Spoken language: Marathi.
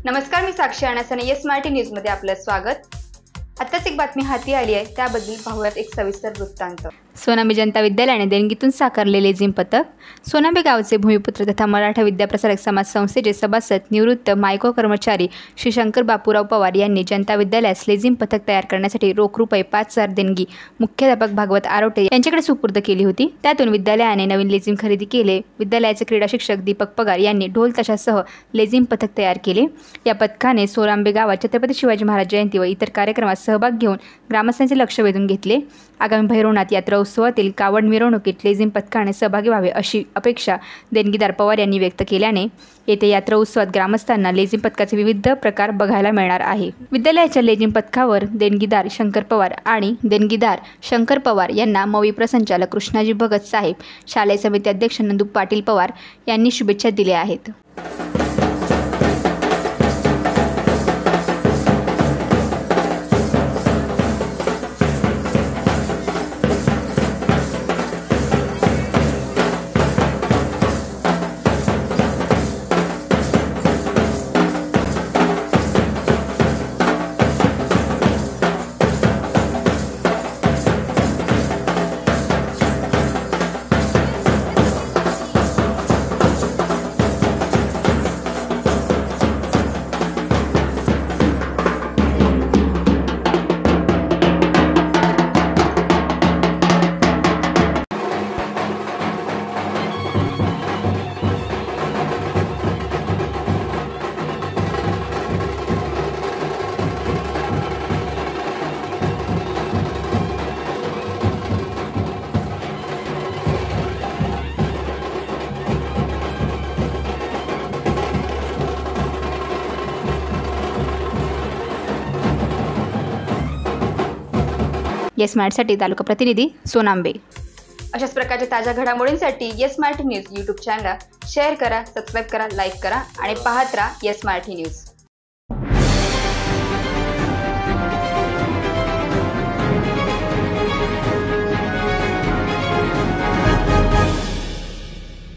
नमस्कार, मी साक्षी अणासने येस मराठी न्यूजमध्ये आपलं स्वागत। आताच एक बातमी हाती आली आहे, त्याबद्दल पाहूयात एक सविस्तर वृत्तांत। सोनांबे जनता विद्यालयाने देणगीतून साकारले लेझिम पथक। सोनांबे गावचे भूमिपुत्र तथा मराठा विद्याप्रसारक समाज संस्थेचे सभासद निवृत्त मायको कर्मचारी श्री शंकर बापूराव पवार यांनी जनता विद्यालयास लेझिम पथक तयार करण्यासाठी रोख रुपये 5,000 देणगी मुख्याध्यापक भागवत आरोटे यांच्याकडे सुपूर्द केली होती। त्यातून विद्यालयाने नवीन लेझिम खरेदी केले। विद्यालयाचे क्रीडा शिक्षक दीपक पगार यांनी ढोल ताशासह लेझिम पथक तयार केले। या पथकाने सोनांबे गावात छत्रपती शिवाजी महाराज जयंती व इतर कार्यक्रमात सहभाग घेऊन ग्रामस्थांचे लक्ष वेधून घेतले। आगामी भैरवनाथ यात्रा उत्सवातील कावड मिरवणुकीत लेझिम पथकाने सहभागी व्हावे अशी अपेक्षा देणगीदार पवार यांनी व्यक्त केल्याने येथे यात्रा उत्सवात ग्रामस्थांना लेझिम पथकाचे विविध प्रकार बघायला मिळणार आहे। विद्यालयाच्या लेझिम पथकावर देणगीदार शंकर पवार यांना मवी प्रसंचालक कृष्णाजी भगत साहेब, शालेय समिती अध्यक्ष नंदू पाटील पवार यांनी शुभेच्छा दिल्या आहेत। येस मराठीसाठी तालुका प्रतिनिधी सोनांबे। अशाच प्रकारच्या ताज्या घडामोडींसाठी येस मराठी न्यूज यूट्यूब चॅनलला शेअर करा, सबस्क्राईब करा, लाईक करा आणि पाहत राहा येस मराठी न्यूज।